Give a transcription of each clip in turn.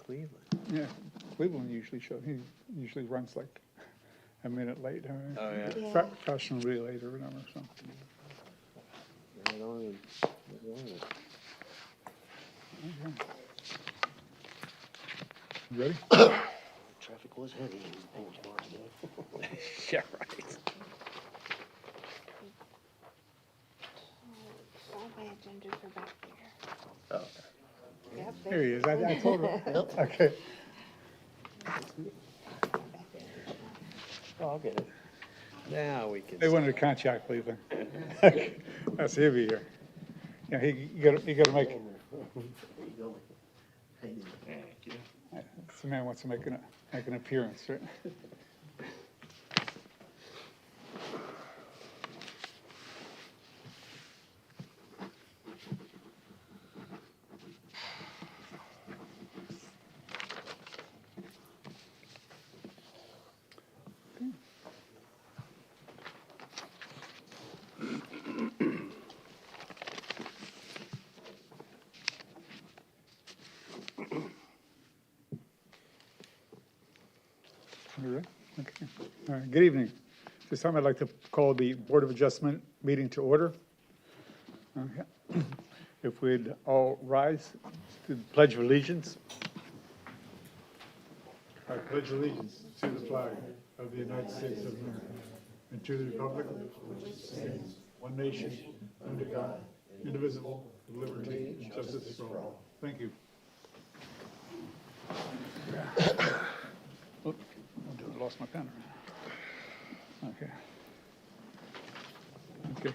Cleveland. Yeah, Cleveland usually he usually runs like a minute late. Oh, yeah. Yeah. Fashionably late or whatever, so. Right on it. Right on it. Okay. You ready? Traffic was heavy in Oldsmar today. Yeah, right. All my agendas are back there. Oh, Yep. Here he is, I told him. Okay, oh, I'll get it. Now we can. they wanted to contact Cleveland. That's heavy here. Yeah, you gotta make, There you go. Thank you. the man wants to make an appearance, right? You ready? Okay. All right, good evening. This time I'd like to call the Board of Adjustment meeting to order. Okay. If we'd all rise to the Pledge of Allegiance. I pledge allegiance to the flag of the United States of America and to the republic which stands one nation, under God, indivisible, with liberty and justice for all. Thank you. Oh, I lost my pen. Okay. Okay.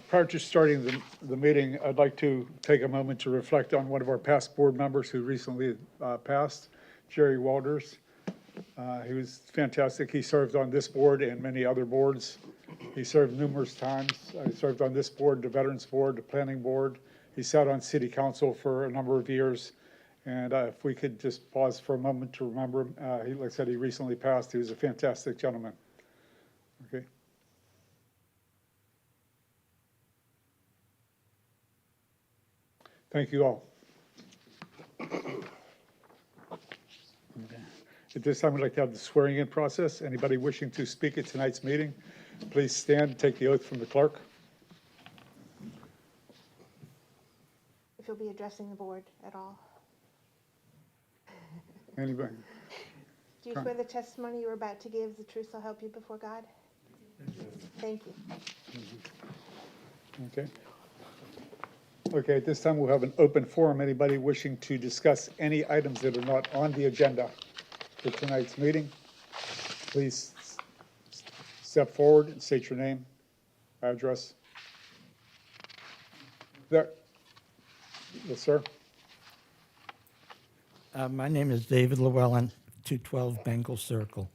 Prior to starting the meeting, I'd like to take a moment to reflect on one of our past board members who recently passed, Jerry Walters. He was fantastic. He served on this board and many other boards. He served numerous times. He served on this board, the Veterans Board, the Planning Board. He sat on City Council for a number of years. And if we could just pause for a moment to remember him. Like I said, he recently passed. He was a fantastic gentleman. Okay. Thank you all. Okay. At this time, we'd like to have the swearing-in process. Anybody wishing to speak at tonight's meeting, please stand and take the oath from the clerk. If you'll be addressing the board at all. Anybody? Do you swear the testimony you're about to give is the truth so help you before God? Thank you. Okay. Okay, at this time, we'll have an open forum. Anybody wishing to discuss any items that are not on the agenda for tonight's meeting, please step forward and state your name, address. There. Yes, sir. My name is David Llewellyn, 212 Bengal Circle.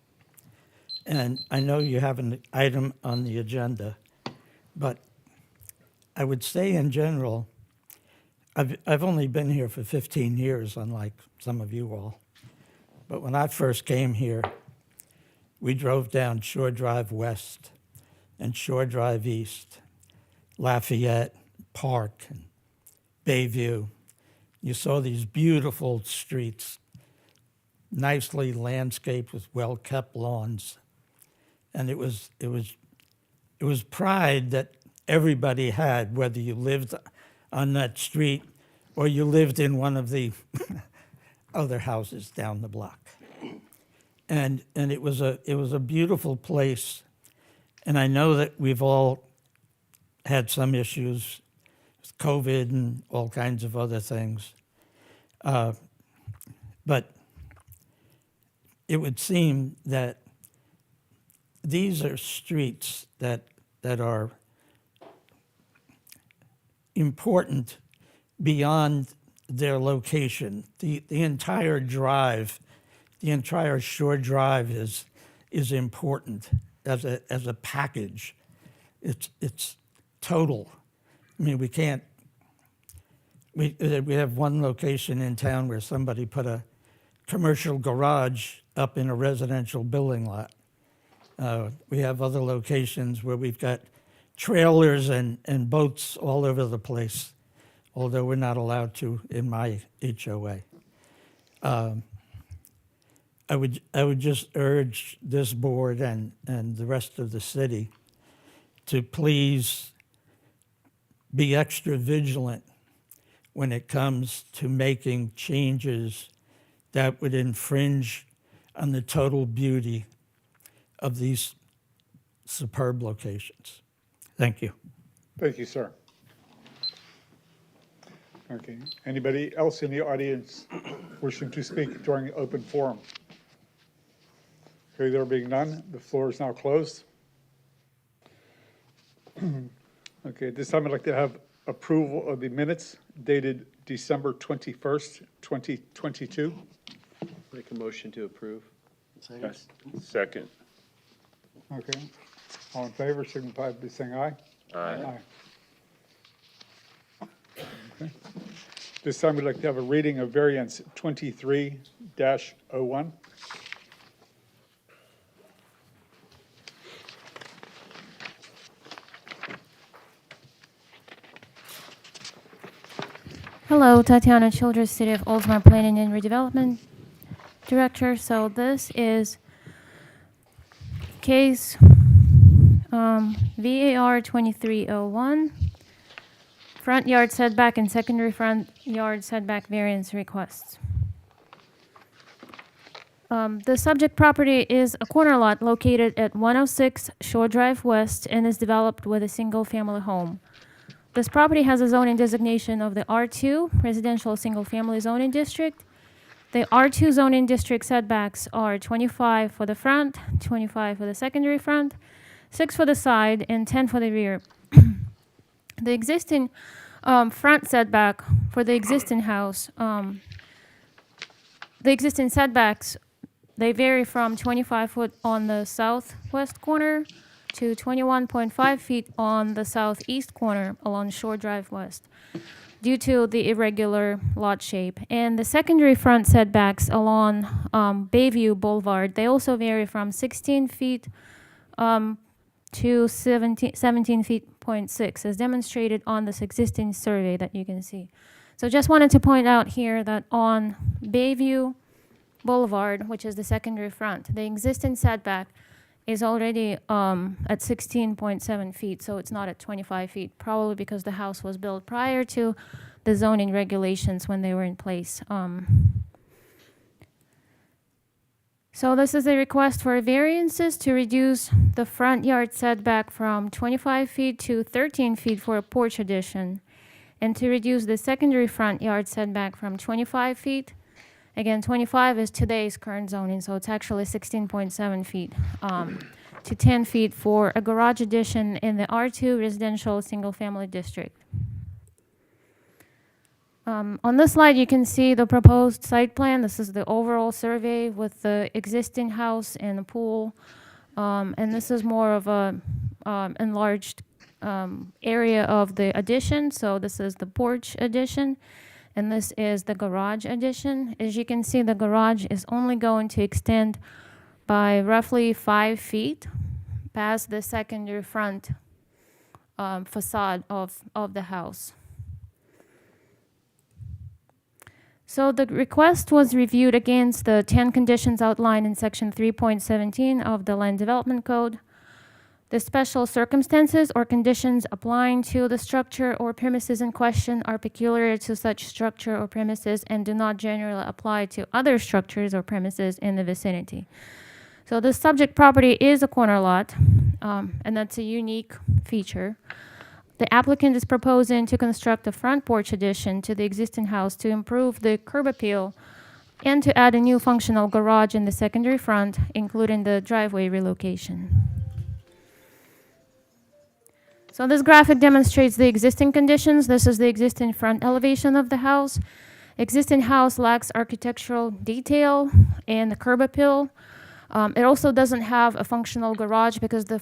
And I know you have an item on the agenda, but I would say in general, I've only been here for 15 years, unlike some of you all. But when I first came here, we drove down Shore Drive West and Shore Drive East, Lafayette Park, and Bayview. You saw these beautiful streets, nicely landscaped with well-kept lawns. And it was pride that everybody had, whether you lived on that street or you lived in one of the other houses down the block. And it was a beautiful place. And I know that we've all had some issues with COVID and all kinds of other things. But it would seem that these are streets that are important beyond their location. The entire drive, the entire Shore Drive is important as a package. It's total. I mean, we have one location in town where somebody put a commercial garage up in a residential building lot. We have other locations where we've got trailers and boats all over the place, although we're not allowed to in my HOA. I would just urge this board and the rest of the city to please be extra vigilant when it comes to making changes that would infringe on the total beauty of these superb locations. Thank you. Thank you, sir. Okay, anybody else in the audience wishing to speak during open forum? Okay, there being none, the floor is now closed. Okay, at this time I'd like to have approval of the minutes dated December 21st, 2022. Make a motion to approve. Second. Second. Okay, all in favor, signify by saying aye. Aye. Okay. This time we'd like to have a reading of variance 23-01. Hello, Tatiana Childress, City of Oldsmar Planning and Redevelopment Director. So this is case VAR 2301, front yard setback and secondary front yard setback variance requests. The subject property is a corner lot located at 106 Shore Drive West and is developed with a single-family home. This property has a zoning designation of the R2 Residential Single Family Zoning District. The R2 zoning district setbacks are 25 for the front, 25 for the secondary front, 6 for the side, and 10 for the rear. The existing front setback for the existing house, the existing setbacks, they vary from 25 foot on the southwest corner to 21.5 feet on the southeast corner along Shore Drive West due to the irregular lot shape. And the secondary front setbacks along Bayview Boulevard, they also vary from 16 feet to 17 feet, 0.6, as demonstrated on this existing survey that you can see. So just wanted to point out here that on Bayview Boulevard, which is the secondary front, the existing setback is already at 16.7 feet, so it's not at 25 feet, probably because the house was built prior to the zoning regulations when they were in place. So this is a request for variances to reduce the front yard setback from 25 feet to 13 feet for a porch addition, and to reduce the secondary front yard setback from 25 feet. Again, 25 is today's current zoning, so it's actually 16.7 feet, to 10 feet for a garage addition in the R2 Residential Single Family District. On this slide, you can see the proposed site plan. This is the overall survey with the existing house and the pool. And this is more of a enlarged area of the addition. So this is the porch addition, and this is the garage addition. As you can see, the garage is only going to extend by roughly 5 feet past the secondary front facade of the house. So the request was reviewed against the 10 conditions outlined in Section 3.17 of the Land Development Code. The special circumstances or conditions applying to the structure or premises in question are peculiar to such structure or premises and do not generally apply to other structures or premises in the vicinity. So the subject property is a corner lot, and that's a unique feature. The applicant is proposing to construct a front porch addition to the existing house to improve the curb appeal and to add a new functional garage in the secondary front, including the driveway relocation. So this graphic demonstrates the existing conditions. This is the existing front elevation of the house. Existing house lacks architectural detail and the curb appeal. It also doesn't have a functional garage because the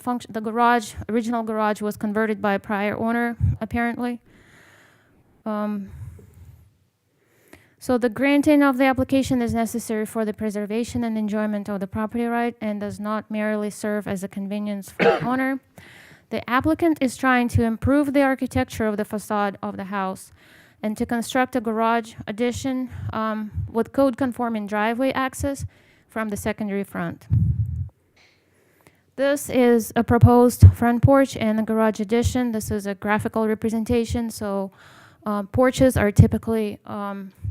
original garage was converted by a prior owner, apparently. So the granting of the application is necessary for the preservation and enjoyment of the property right and does not merely serve as a convenience for the owner. The applicant is trying to improve the architecture of the facade of the house and to construct a garage addition with code-conforming driveway access from the secondary front. This is a proposed front porch and a garage addition. This is a graphical representation, so porches are typically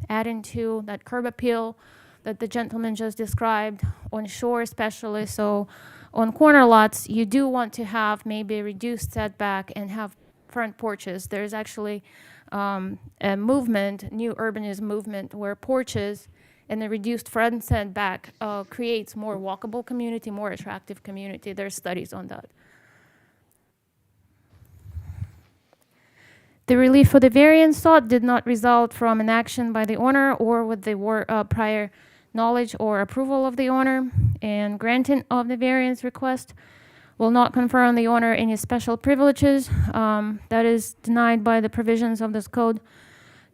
adding to that curb appeal that the gentleman just described, on shore especially. So on corner lots, you do want to have maybe a reduced setback and have front porches. There's actually a movement, new urbanism movement, where porches and the reduced front setback creates more walkable community, more attractive community. There's studies on that. The relief for the variance sought did not result from an action by the owner or with the prior knowledge or approval of the owner, and granting of the variance request will not confer on the owner any special privileges that is denied by the provisions of this code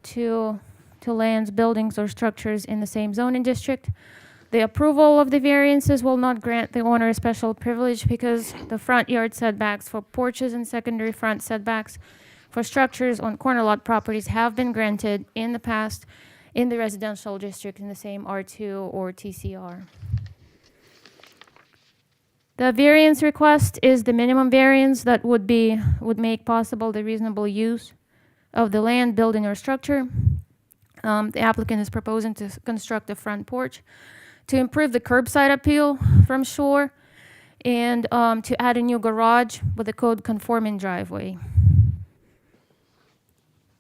to lands, buildings, or structures in the same zoning district. The approval of the variances will not grant the owner a special privilege because the front yard setbacks for porches and secondary front setbacks for structures on corner lot properties have been granted in the past in the residential district in the same R2 or TCR. The variance request is the minimum variance that would make possible the reasonable use of the land, building, or structure. The applicant is proposing to construct a front porch to improve the curbside appeal from shore and to add a new garage with a code-conforming driveway.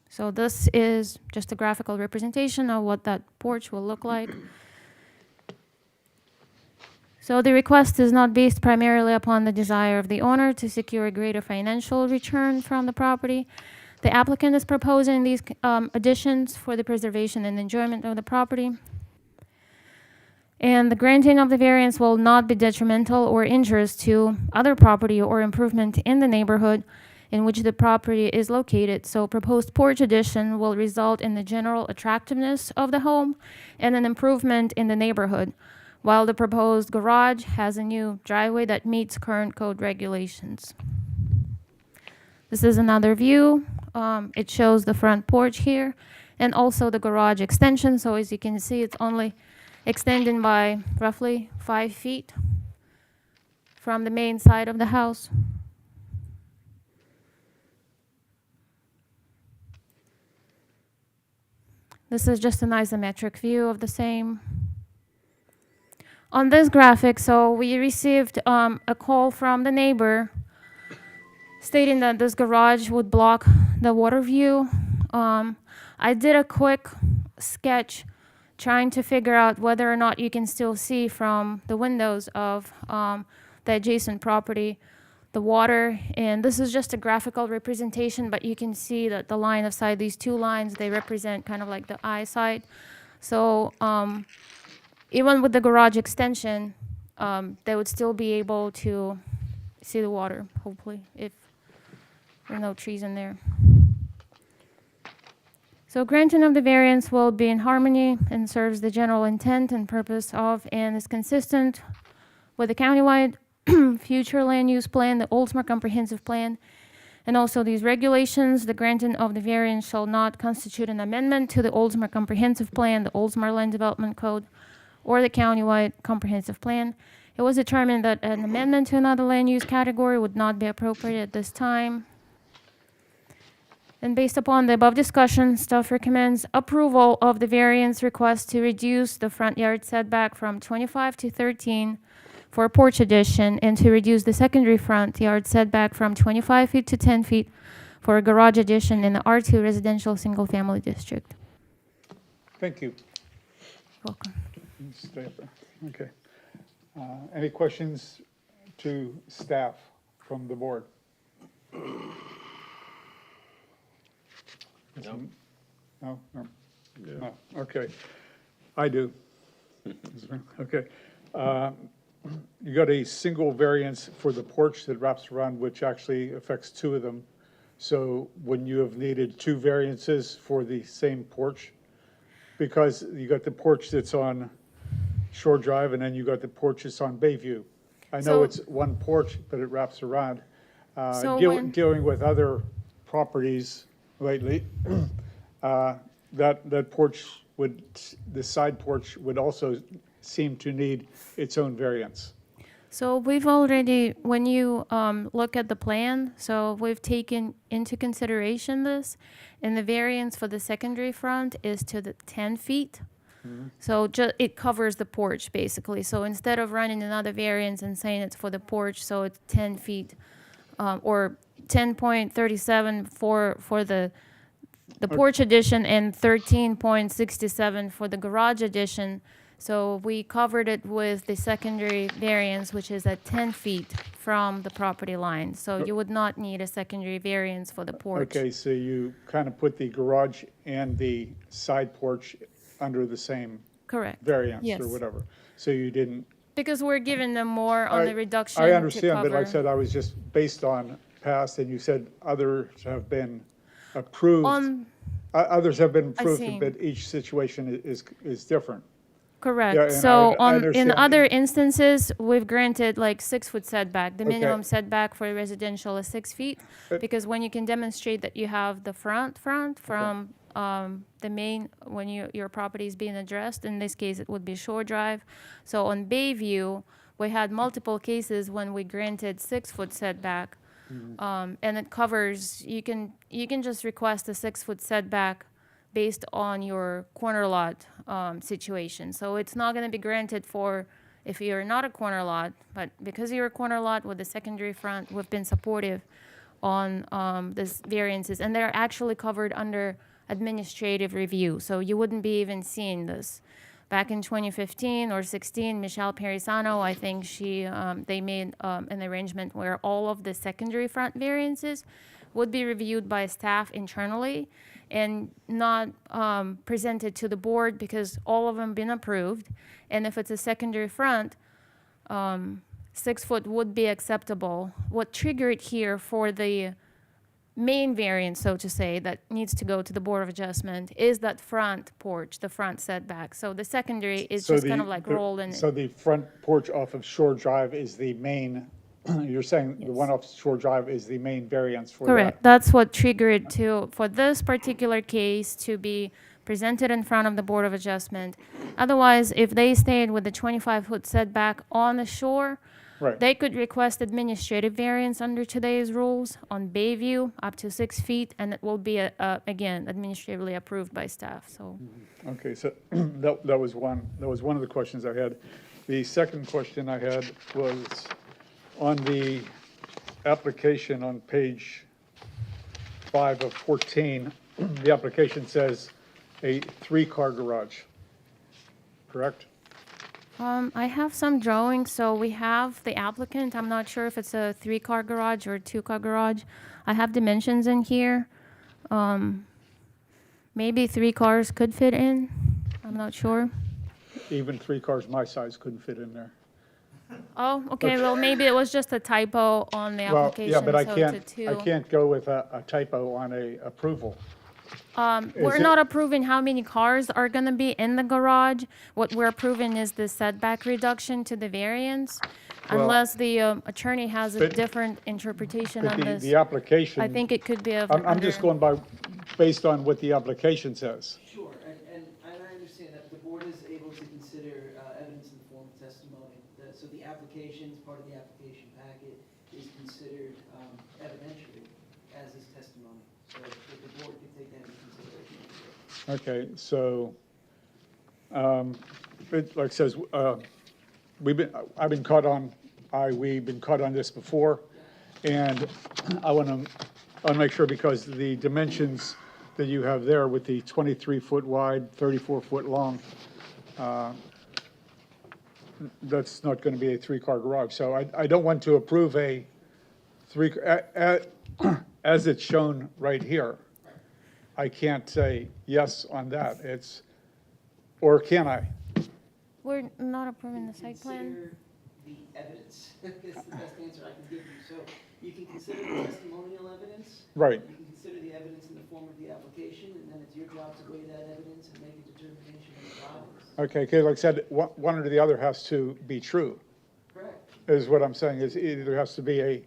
So this is just a graphical representation of what that porch will look like. So the request is not based primarily upon the desire of the owner to secure a greater financial return from the property. The applicant is proposing these additions for the preservation and enjoyment of the property. And the granting of the variance will not be detrimental or injurious to other property or improvement in the neighborhood in which the property is located. So proposed porch addition will result in the general attractiveness of the home and an improvement in the neighborhood, while the proposed garage has a new driveway that meets current code regulations. This is another view. It shows the front porch here and also the garage extension. So as you can see, it's only extending by roughly 5 feet from the main side of the house. This is just an isometric view of the same. On this graphic, so we received a call from the neighbor stating that this garage would block the water view. I did a quick sketch trying to figure out whether or not you can still see from the windows of the adjacent property the water. And this is just a graphical representation, but you can see that the line of sight, these two lines, they represent kind of like the eyesight. So even with the garage extension, they would still be able to see the water, hopefully, if there are no trees in there. So granting of the variance will be in harmony and serves the general intent and purpose of and is consistent with the countywide future land use plan, the Oldsmar comprehensive plan, and also these regulations. The granting of the variance shall not constitute an amendment to the Oldsmar comprehensive plan, the Oldsmar land development code, or the countywide comprehensive plan. It was determined that an amendment to another land use category would not be appropriate at this time. And based upon the above discussion, staff recommends approval of the variance request to reduce the front yard setback from 25 to 13 for a porch addition and to reduce the secondary front yard setback from 25 feet to 10 feet for a garage addition in the R2 residential single-family district. Thank you. Welcome. Stay up there. Okay. Any questions to staff from the board? No. No? No? No. Okay. I do. Okay. You got a single variance for the porch that wraps around, which actually affects two of them. So when you have needed two variances for the same porch, because you got the porch that's on Shore Drive and then you got the porch that's on Bayview. I know So- it's one porch, but it wraps around. So when- Dealing with other properties lately, that porch the side porch would also seem to need its own variance. So we've already, when you look at the plan, so we've taken into consideration this, and the variance for the secondary front is to the 10 feet. So it covers the porch, basically. So instead of running another variance and saying it's for the porch, so it's 10 feet, or 10.37 for the porch addition and 13.67 for the garage addition. So we covered it with the secondary variance, which is at 10 feet from the property line. So you would not need a secondary variance for the porch. Okay, so you kind of put the garage and the side porch under the same Correct. variance Yes. or whatever. So you didn't. Because we're giving them more on the reduction I to understand, but like I cover. said, I was just based on past, and you said others have been approved. Others have been approved, see. but each situation is different. Yeah, Correct. and So I in understand. other instances, we've granted like 6-foot setback. The Okay. minimum setback for residential is 6 feet. Because when you can demonstrate that you have the front from the main, when your property is being addressed, in this case, it would be Shore Drive. So on Bayview, we had multiple cases when we granted 6-foot setback. And it covers, you can just request a 6-foot setback based on your corner lot situation. So it's not going to be granted for if you're not a corner lot, but because you're a corner lot with a secondary front, we've been supportive on this variances, and they're actually covered under administrative review. So you wouldn't be even seeing this. Back in 2015 or 16, Michelle Perisano, I think they made an arrangement where all of the secondary front variances would be reviewed by staff internally and not presented to the board because all of them been approved. And if it's a secondary front, 6 foot would be acceptable. What triggered here for the main variance, so to say, that needs to go to the Board of Adjustment is that front porch, the front setback. So the secondary is So just kind the- of like the- rolled in. So the front porch off of Shore Drive is the main, you're saying the Yes. one off Shore Drive is the main variance for that? Correct. That's what triggered for this particular case to be presented in front of the Board of Adjustment. Otherwise, if they stayed with the 25-foot setback on the shore, Right. they could request administrative variance under today's rules on Bayview up to 6 feet, and it will be, again, administratively approved by staff, so. Okay, so that was one of the questions I had. The second question I had was on the application on page 5 of 14, the application says a 3-car garage, correct? I have some drawings, so we have the applicant. I'm not sure if it's a 3-car garage or a 2-car garage. I have dimensions in here. Maybe 3 cars could fit in. I'm not sure. Even 3 cars my size couldn't fit in there. Oh, okay, well, maybe it was just a typo on the Well, application, yeah, but I so can't, to I 2. can't go with a typo on a approval. We're it- not approving how many cars are gonna be in the garage. What we're approving is the setback reduction to the variance. Well, Unless the attorney has a but- different interpretation But on the this. application. I think it could be I'm just going by, based on what the application says. Sure, and I understand that the board is able to consider evidence in the form of testimony. So the application, part of the application packet, is considered evidentiary, as is testimony. So if the board could take that into consideration. Okay, so, it, like it says, we've been caught on this before, and I want to make sure, because the dimensions that you have there with the 23-foot wide, 34-foot long, that's not going to be a 3-car garage. So I don't want to approve a as it's shown right here. I can't say yes on that. Or can I? We're not approving the site plan. Consider the evidence, is the best answer I can give you. So you can consider the testimonial evidence. Right. You can consider the evidence in the form of the application, and then it's your job to weigh that evidence and make a determination of the bias. Okay, because like I said, one or the other has to be true, Correct. is what I'm saying, is either has to be a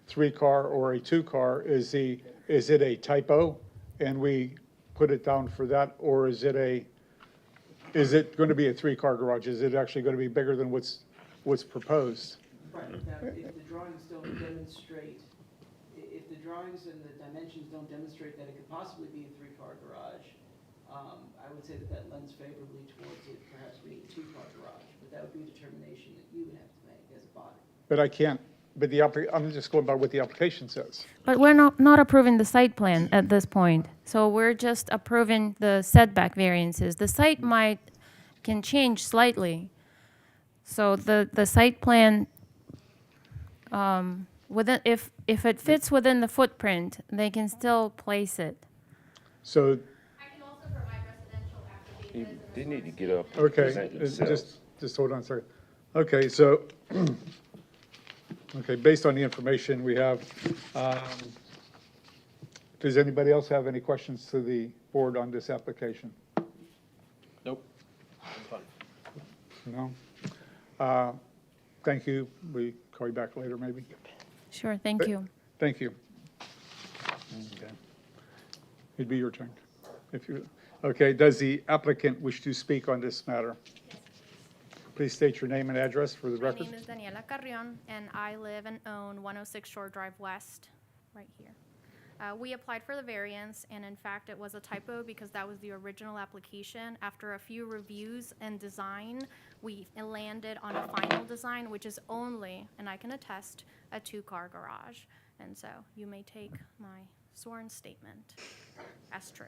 3-car or a 2-car. Is it a typo, and we put it down for that, or is it going to be a three-car garage? Is it actually going to be bigger than what's proposed? Right, now, if the drawings don't demonstrate, if the drawings and the dimensions don't demonstrate that it could possibly be a three-car garage, I would say that lends favorably towards it perhaps being a two-car garage, but that would be a determination that you would have to make as a body. But I can't, but I'm just going by what the application says. But we're not approving the site plan at this point. So we're just approving the setback variances. The site can change slightly. So the site plan, if it fits within the footprint, they can still place it. So, I can also provide residential applications. They need to get up and okay, present themselves. just hold on a second. Okay, so, okay, based on the information we have, does anybody else have any questions to the board on this application? Nope. I'm fine. No? Thank you. We call you back later, maybe? Sure, thank you. Thank you. Okay. It'd be your turn. Okay, does the applicant wish to speak on this matter? Please state your name and address for the My record. name is Daniela Carrion, and I live and own 106 Shore Drive West, right here. We applied for the variance, and in fact, it was a typo because that was the original application. After a few reviews and design, we landed on a final design, which is only, and I can attest, a two-car garage. And so you may take my sworn statement as true.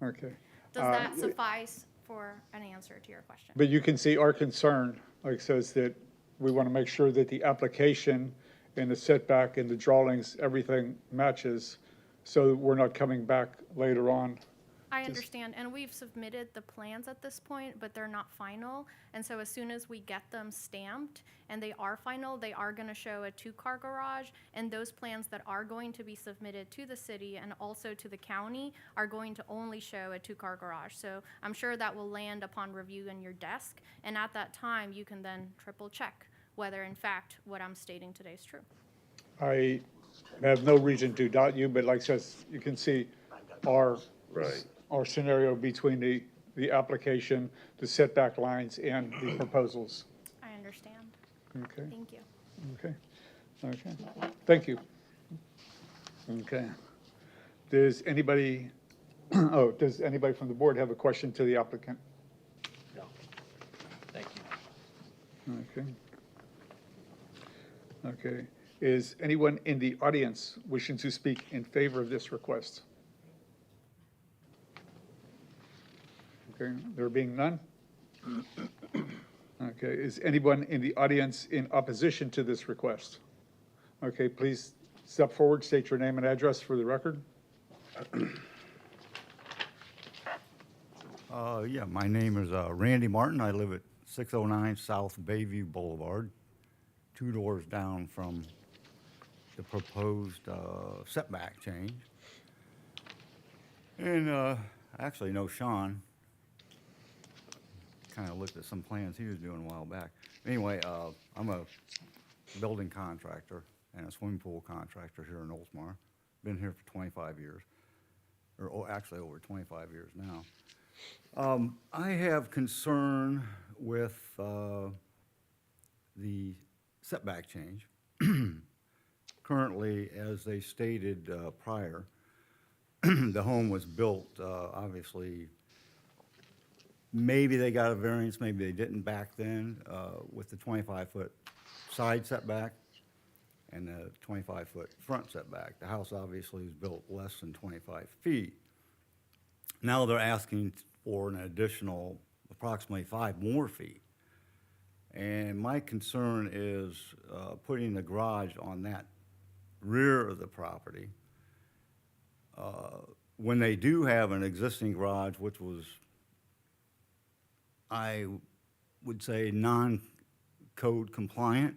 Okay. Does that suffice for an answer to your question? But you can see our concern, like says that we want to make sure that the application and the setback and the drawings, everything matches, so we're not coming back later on. I understand, and we've submitted the plans at this point, but they're not final. And so as soon as we get them stamped and they are final, they are going to show a two-car garage. And those plans that are going to be submitted to the city and also to the county are going to only show a two-car garage. So I'm sure that will land upon review in your desk. And at that time, you can then triple check whether in fact what I'm stating today is true. I have no reason to doubt you, but like says, you can see our Right. our scenario between the application, the setback lines, and the proposals. I understand. Okay, Thank you. okay, thank you. Okay. Does anybody from the board have a question to the applicant? No. Thank you. Okay. Okay. Is anyone in the audience wishing to speak in favor of this request? Okay, there being none? Okay, is anyone in the audience in opposition to this request? Okay, please step forward, state your name and address for the record. Yeah, my name is Randy Martin. I live at 609 South Bayview Boulevard, 2 doors down from the proposed setback change. And I actually know Sean. Kind of looked at some plans he was doing a while back. Anyway, I'm a building contractor and a swimming pool contractor here in Oldsmar. Been here for 25 years, or actually over 25 years now. I have concern with the setback change. Currently, as they stated prior, the home was built, obviously, maybe they got a variance, maybe they didn't back then, with the 25-foot side setback and the 25-foot front setback. The house obviously is built less than 25 feet. Now they're asking for an additional approximately 5 more feet. And my concern is putting the garage on that rear of the property. When they do have an existing garage, which was, I would say, non-code compliant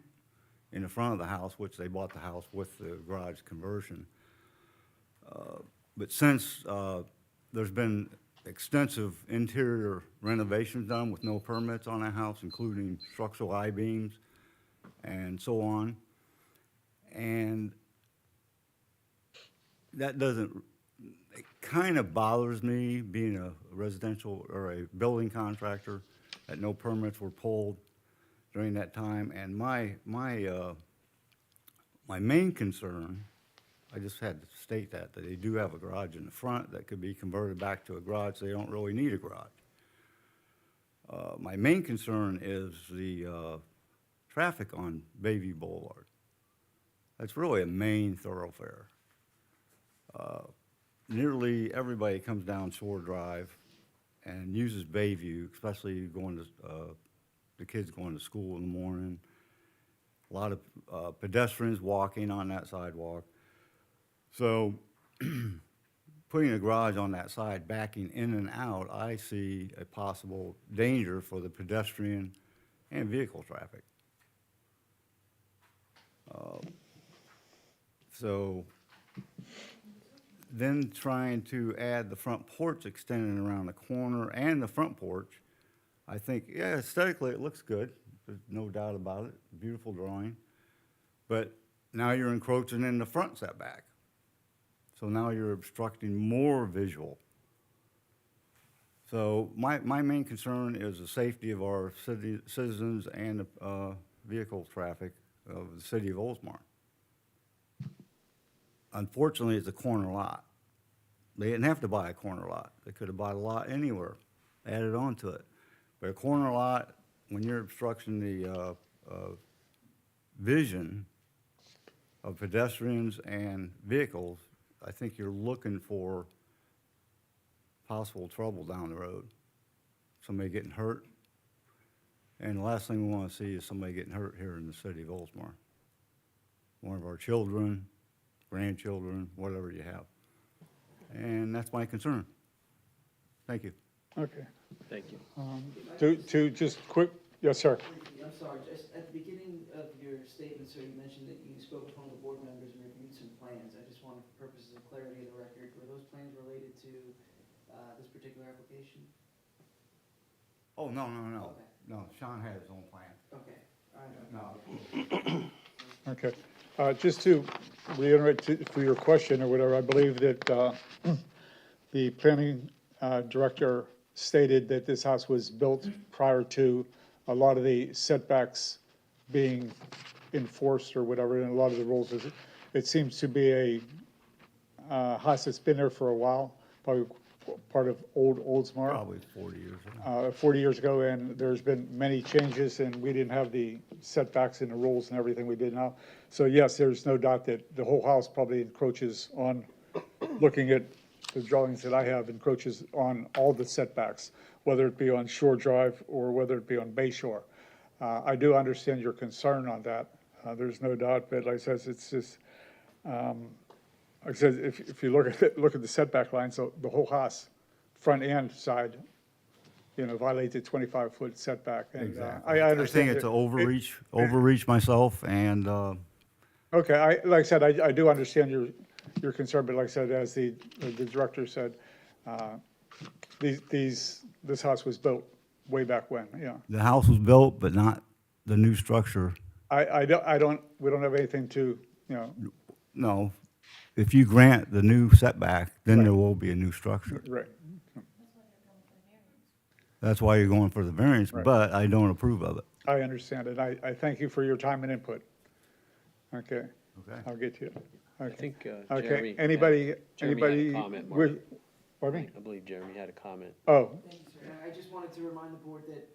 in the front of the house, which they bought the house with the garage conversion. But since there's been extensive interior renovations done with no permits on that house, including structural I-beams and so on, and that doesn't it kind of bothers me, being a residential or a building contractor, that no permits were pulled during that time. And my main concern, I just had to state that they do have a garage in the front that could be converted back to a garage, so they don't really need a garage. My main concern is the traffic on Bayview Boulevard. That's really a main thoroughfare. Nearly everybody comes down Shore Drive and uses Bayview, especially going to, the kids going to school in the morning. A lot of pedestrians walking on that sidewalk. So putting a garage on that side, backing in and out, I see a possible danger for the pedestrian and vehicle traffic. So then trying to add the front porch extending around the corner and the front porch, I think, yeah, aesthetically it looks good. There's no doubt about it. Beautiful drawing. But now you're encroaching in the front setback. So now you're obstructing more visual. So my main concern is the safety of our citizens and vehicle traffic of the city of Oldsmar. Unfortunately, it's a corner lot. They didn't have to buy a corner lot. They could have bought a lot anywhere, added on to it. But a corner lot, when you're obstructing the vision of pedestrians and vehicles, I think you're looking for possible trouble down the road. Somebody getting hurt. And the last thing we want to see is somebody getting hurt here in the city of Oldsmar. One of our children, grandchildren, whatever you have. And that's my concern. Thank you. Okay. Thank you. To just quick, yes, sir. Briefly, I'm sorry, just at the beginning of your statement, sir, you mentioned that you spoke with one of the board members and reviewed some plans. I just wanted, for purposes of clarity of the record, were those plans related to this particular application? Oh, no. Okay. No, Sean had his own plan. Okay, all right. No. Okay. Just to reiterate for your question or whatever, I believe that the planning director stated that this house was built prior to a lot of the setbacks being enforced or whatever, and a lot of the rules. It seems to be a house that's been there for a while, probably part of Oldsmar. Probably 40 years ago. 40 years ago, and there's been many changes, and we didn't have the setbacks and the rules and everything we did now. So yes, there's no doubt that the whole house probably encroaches on, looking at the drawings that I have, encroaches on all the setbacks, whether it be on Shore Drive or whether it be on Bay Shore. I do understand your concern on that. There's no doubt, but like I said, it's just, like I said, if you look at it, look at the setback lines, so the whole house, front and side, violate the 25-foot setback. And Exactly. I understand. I think it's that an overreach myself, and Okay, like I said, I do understand your concern, but like I said, as the director said, this house was built way back when, yeah. the house was built, but not the new structure. We don't have anything to, No, if you grant the new setback, then there will be a new structure. right. That's why you're going for the variance, Right. but I don't approve of it. I understand it. I thank you for your time and input. Okay, Okay? I'll get to it. I Okay. think Okay, Jeremy. anybody, Jeremy had a anybody? comment, Mark. Pardon me? I believe Jeremy had a comment. Oh, Thank you, sir. And I just wanted to remind the board that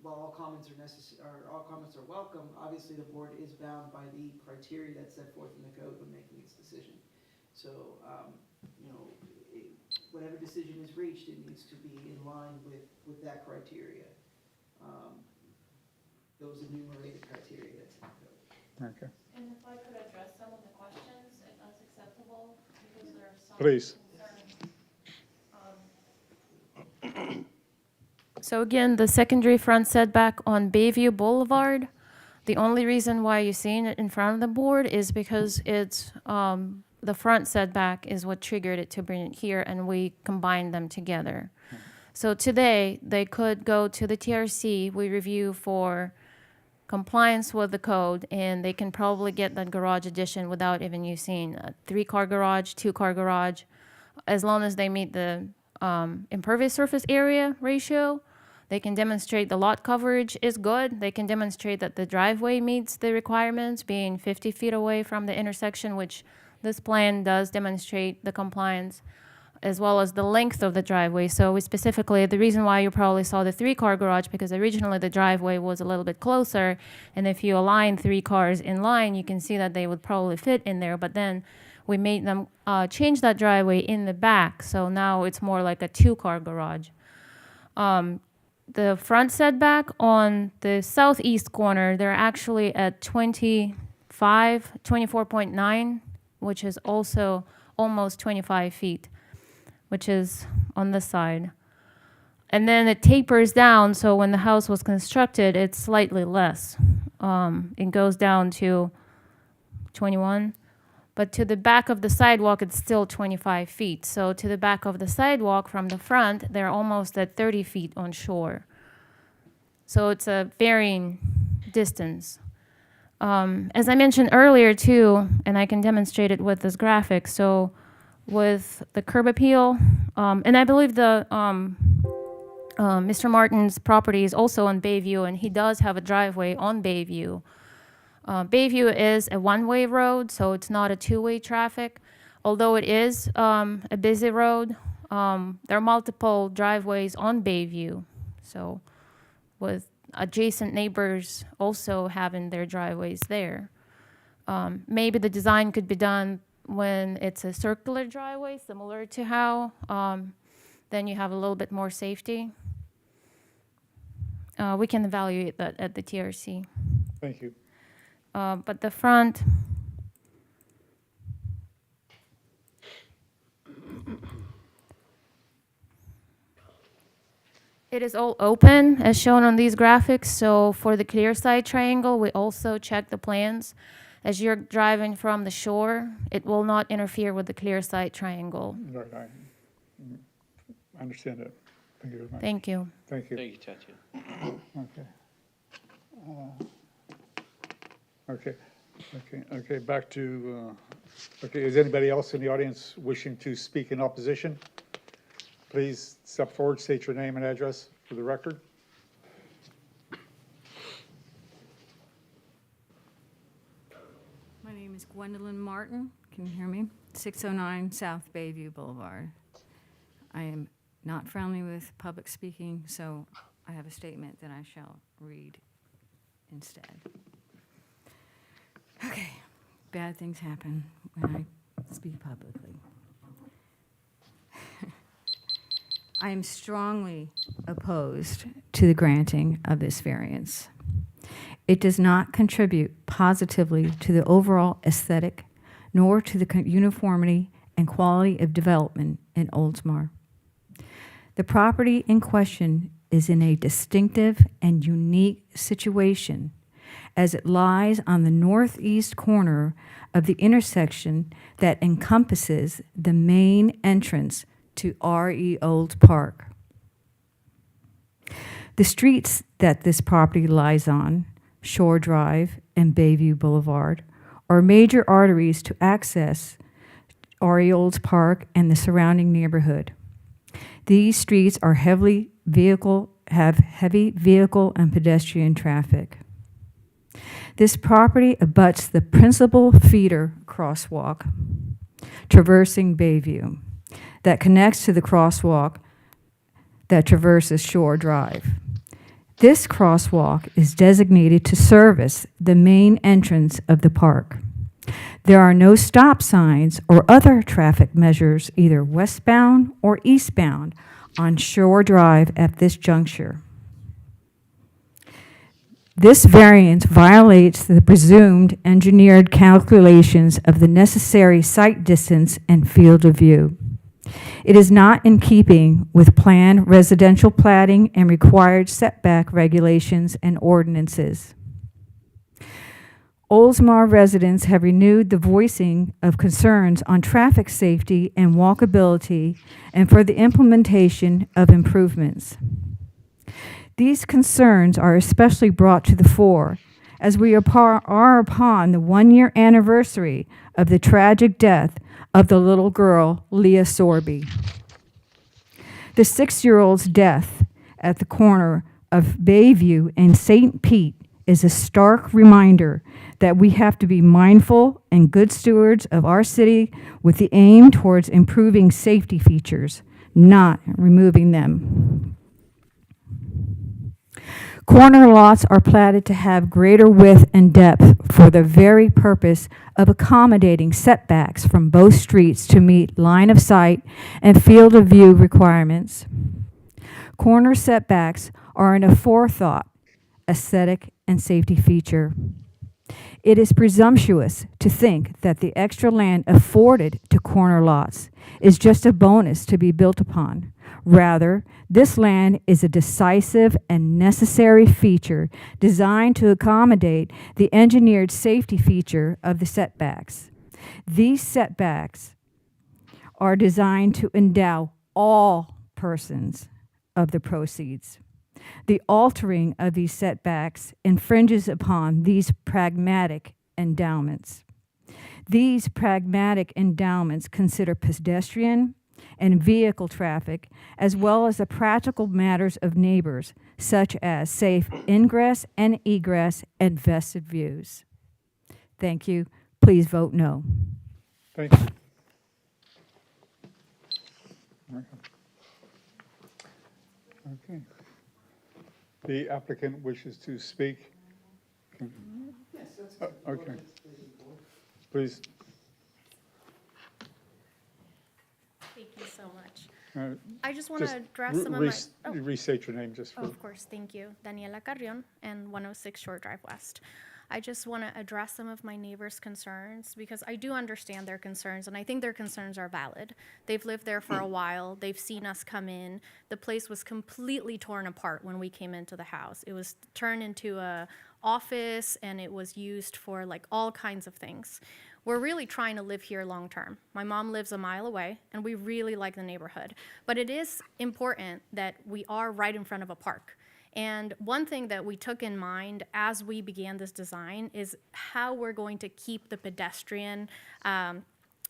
while all comments are welcome, obviously the board is bound by the criteria that's set forth in the code when making its decision. So, whatever decision is reached, it needs to be in line with that criteria. Those enumerated criteria that's in the code. okay. And if I could address some of the questions, if that's acceptable, because there are some Please. concerns. So again, the secondary front setback on Bayview Boulevard, the only reason why you're seeing it in front of the board is because it's, the front setback is what triggered it to bring it here, and we combined them together. So today, they could go to the TRC, we review for compliance with the code, and they can probably get that garage addition without even using a 3-car garage, 2-car garage. as long as they meet the impervious surface area ratio. They can demonstrate the lot coverage is good. They can demonstrate that the driveway meets the requirements, being 50 feet away from the intersection, which this plan does demonstrate the compliance, as well as the length of the driveway. So we specifically, the reason why you probably saw the 3-car garage, because originally the driveway was a little bit closer, and if you align 3 cars in line, you can see that they would probably fit in there, but then we made them change that driveway in the back, so now it's more like a 2-car garage. The front setback on the southeast corner, they're actually at 24.9, which is also almost 25 feet, which is on this side. And then it tapers down, so when the house was constructed, it's slightly less. It goes down to 21. But to the back of the sidewalk, it's still 25 feet. So to the back of the sidewalk from the front, they're almost at 30 feet on shore. So it's a varying distance. As I mentioned earlier too, and I can demonstrate it with this graphic, so with the curb appeal, and I believe the Mr. Martin's property is also on Bayview, and he does have a driveway on Bayview. Bayview is a one-way road, so it's not a two-way traffic. Although it is a busy road, there are multiple driveways on Bayview. So with adjacent neighbors also having their driveways there. Maybe the design could be done when it's a circular driveway, similar to how, then you have a little bit more safety. We can evaluate that at the TRC. Thank you. But the front, it is all open as shown on these graphics. So for the clear side triangle, we also check the plans. As you're driving from the shore, it will not interfere with the clear side triangle. Right, I understand that. Thank you very much. Thank you. Thank you. Thank you, Tatiana. Okay. Okay, back to, okay, is anybody else in the audience wishing to speak in opposition? Please step forward, state your name and address for the record. My name is Gwendolyn Martin. Can you hear me? 609 South Bayview Boulevard. I am not friendly with public speaking, so I have a statement that I shall read instead. Okay, bad things happen when I speak publicly. I am strongly opposed to the granting of this variance. It does not contribute positively to the overall aesthetic, nor to the uniformity and quality of development in Oldsmar. The property in question is in a distinctive and unique situation as it lies on the northeast corner of the intersection that encompasses the main entrance to R.E. Old Park. The streets that this property lies on, Shore Drive and Bayview Boulevard, are major arteries to access R.E. Old Park and the surrounding neighborhood. These streets are have heavy vehicle and pedestrian traffic. This property abuts the principal feeder crosswalk traversing Bayview that connects to the crosswalk that traverses Shore Drive. This crosswalk is designated to service the main entrance of the park. There are no stop signs or other traffic measures either westbound or eastbound on Shore Drive at this juncture. This variance violates the presumed engineered calculations of the necessary site distance and field of view. It is not in keeping with planned residential platting and required setback regulations and ordinances. Oldsmar residents have renewed the voicing of concerns on traffic safety and walkability and for the implementation of improvements. These concerns are especially brought to the fore as we are upon the one-year anniversary of the tragic death of the little girl, Leah Sorby. The 6-year-old's death at the corner of Bayview and St. Pete is a stark reminder that we have to be mindful and good stewards of our city with the aim towards improving safety features, not removing them. Corner lots are platted to have greater width and depth for the very purpose of accommodating setbacks from both streets to meet line of sight and field of view requirements. Corner setbacks are an aforethought aesthetic and safety feature. It is presumptuous to think that the extra land afforded to corner lots is just a bonus to be built upon. Rather, this land is a decisive and necessary feature designed to accommodate the engineered safety feature of the setbacks. These setbacks are designed to endow all persons of the proceeds. The altering of these setbacks infringes upon these pragmatic endowments. These pragmatic endowments consider pedestrian and vehicle traffic, as well as the practical matters of neighbors, such as safe ingress and egress and vested views. Thank you. Please vote no. Thank you. Okay. The applicant wishes to speak. Yes, that's Okay. Please. Thank you so much. uh, I just want just to address some of my. Oh. Restate your name just Oh, for. of course, thank you. Daniela Carrion and 106 Shore Drive West. I just want to address some of my neighbors' concerns because I do understand their concerns and I think their concerns are valid. They've lived there for a while. They've seen us come in. The place was completely torn apart when we came into the house. It was turned into a office and it was used for like all kinds of things. We're really trying to live here long term. My mom lives a mile away and we really like the neighborhood. But it is important that we are right in front of a park. And one thing that we took in mind as we began this design is how we're going to keep the pedestrian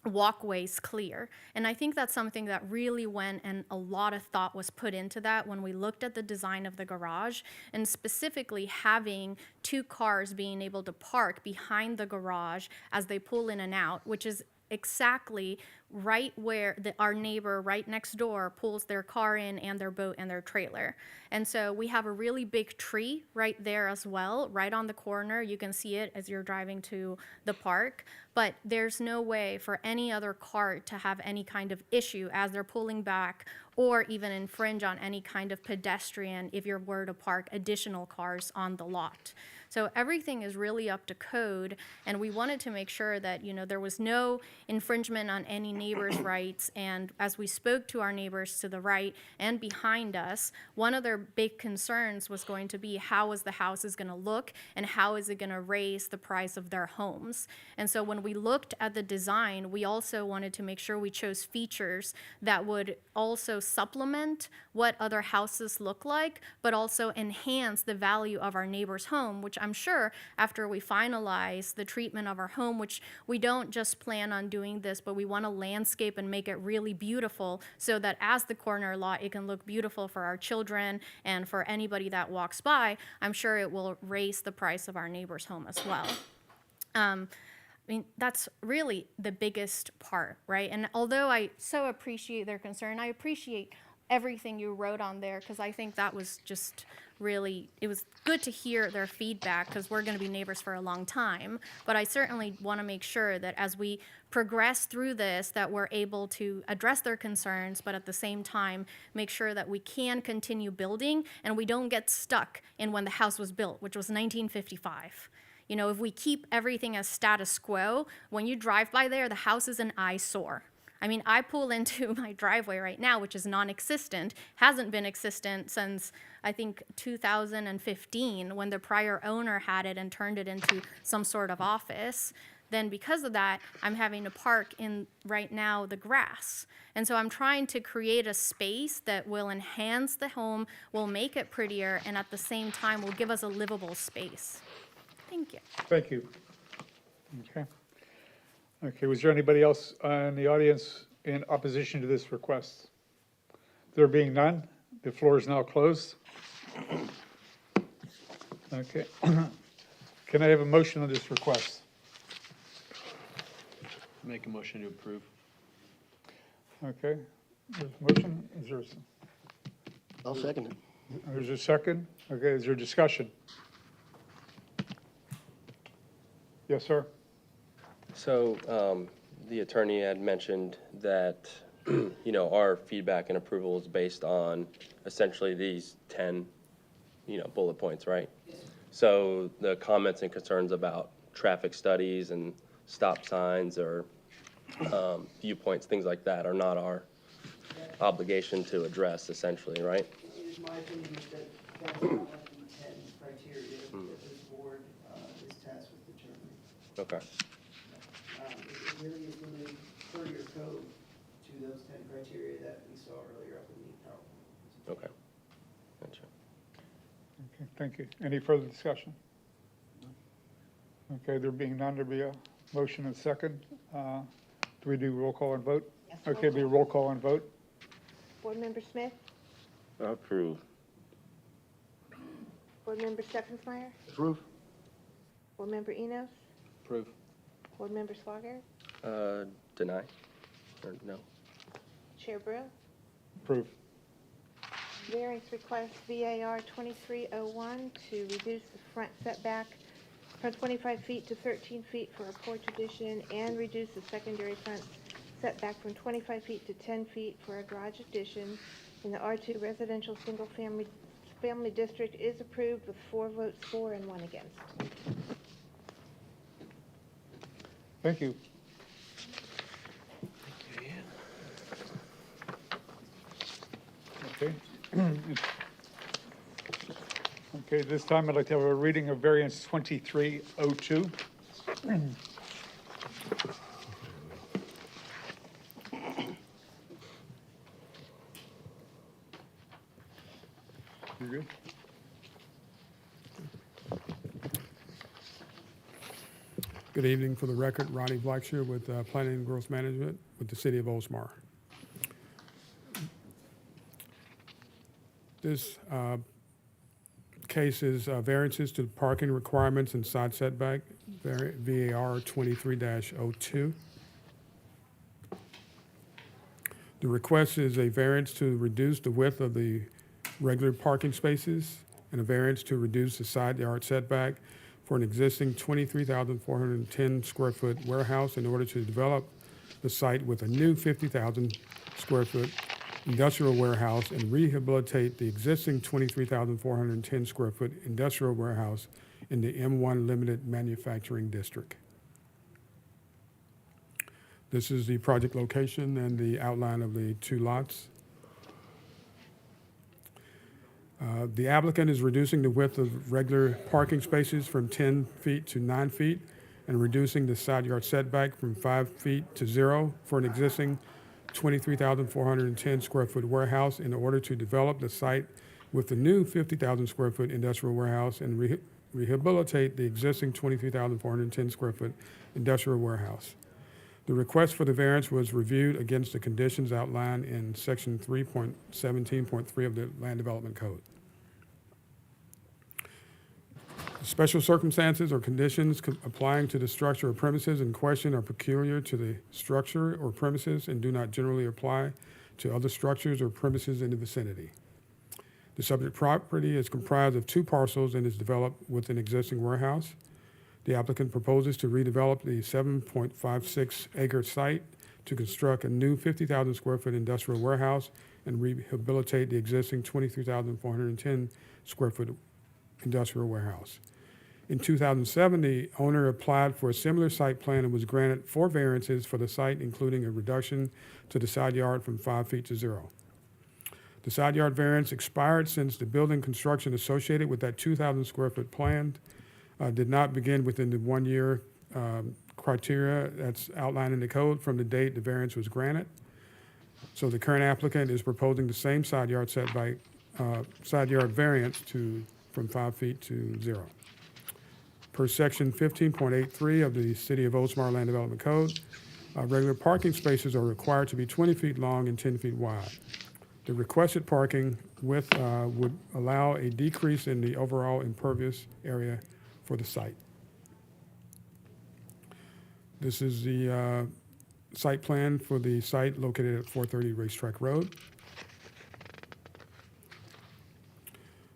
walkways clear. And I think that's something that really went and a lot of thought was put into that when we looked at the design of the garage, and specifically having 2 cars being able to park behind the garage as they pull in and out, which is exactly right where our neighbor right next door pulls their car in and their boat and their trailer. And so we have a really big tree right there as well, right on the corner. You can see it as you're driving to the park, but there's no way for any other car to have any kind of issue as they're pulling back or even infringe on any kind of pedestrian if you were to park additional cars on the lot. So everything is really up to code, and we wanted to make sure that, there was no infringement on any neighbor's rights. And as we spoke to our neighbors to the right and behind us, one of their big concerns was going to be how is the house is going to look and how is it going to raise the price of their homes. And so when we looked at the design, we also wanted to make sure we chose features that would also supplement what other houses look like, but also enhance the value of our neighbor's home, which I'm sure after we finalize the treatment of our home, which we don't just plan on doing this, but we want to landscape and make it really beautiful so that as the corner lot, it can look beautiful for our children and for anybody that walks by. I'm sure it will raise the price of our neighbor's home as well. That's really the biggest part, right? And although I so appreciate their concern, I appreciate everything you wrote on there because I think that was just really, it was good to hear their feedback because we're going to be neighbors for a long time. But I certainly want to make sure that as we progress through this, that we're able to address their concerns, but at the same time, make sure that we can continue building and we don't get stuck in when the house was built, which was 1955. If we keep everything as status quo, when you drive by there, the house is an eyesore. I pull into my driveway right now, which is non-existent, hasn't been existent since, I think, 2015, when the prior owner had it and turned it into some sort of office. Then because of that, I'm having to park in, right now, the grass. And so I'm trying to create a space that will enhance the home, will make it prettier, and at the same time will give us a livable space. Thank you. Thank you. Okay. Okay, was there anybody else in the audience in opposition to this request? There being none, the floor is now closed. Okay. Can I have a motion on this request? Make a motion to approve. Okay, there's a motion, I'll second it. there's a second? Okay, is there discussion? Yes, sir? So, the attorney had mentioned that, you know, our feedback and approval is based on essentially these 10, you know, bullet points, right? So the comments and concerns about traffic studies and stop signs or viewpoints, things like that, are not our obligation to address, essentially, right? It is my opinion that that's not one of the 10 criteria that this board is tasked with determining. Okay. It really is limited per your code to those 10 criteria that we saw earlier up in the PowerPoint. Okay. Gotcha. Okay, thank you. Any further discussion? Okay, there being none, there'll be a motion and second. Do we do roll call and vote? Yes, Okay, be roll call and vote. Board Member Smith? Approve. Board Member Steffensmeyer? Approve? Board Member Enos? Approve. Board Member Swager? Deny? Or no? Chair Brew? Approve. Variance request VAR 2301 to reduce the front setback from 25 feet to 13 feet for a porch addition and reduce the secondary front setback from 25 feet to 10 feet for a garage addition in the R2 residential single-family district is approved with 4 votes for and 1 against. Thank you. Okay. Okay, this time I'd like to have a reading of variance 2302. You good? Good evening. For the record, Ronnie Blackshear with Planning and Growth Management with the City of Oldsmar. This case is variances to parking requirements and side setback, VAR 23-02. The request is a variance to reduce the width of the regular parking spaces and a variance to reduce the side yard setback for an existing 23,410 square foot warehouse in order to develop the site with a new 50,000 square foot industrial warehouse and rehabilitate the existing 23,410 square foot industrial warehouse in the M1 Limited Manufacturing District. This is the project location and the outline of the 2 lots. The applicant is reducing the width of regular parking spaces from 10 feet to 9 feet and reducing the side yard setback from 5 feet to 0 for an existing 23,410 square foot warehouse in order to develop the site with the new 50,000 square foot industrial warehouse and rehabilitate the existing 23,410 square foot industrial warehouse. The request for the variance was reviewed against the conditions outlined in section 3.17.3 of the Land Development Code. Special circumstances or conditions applying to the structure or premises in question are peculiar to the structure or premises and do not generally apply to other structures or premises in the vicinity. The subject property is comprised of 2 parcels and is developed with an existing warehouse. The applicant proposes to redevelop the 7.56 acre site to construct a new 50,000 square foot industrial warehouse and rehabilitate the existing 23,410 square foot industrial warehouse. In 2007, the owner applied for a similar site plan and was granted 4 variances for the site, including a reduction to the side yard from 5 feet to 0. The side yard variance expired since the building construction associated with that 2,000 square foot plan did not begin within the 1 year criteria that's outlined in the code from the date the variance was granted. So the current applicant is proposing the same side yard setback, side yard variance from 5 feet to 0. per section 15.83 of the City of Oldsmar Land Development Code. Regular parking spaces are required to be 20 feet long and 10 feet wide. The requested parking width would allow a decrease in the overall impervious area for the site. This is the site plan for the site located at 430 Racetrack Road.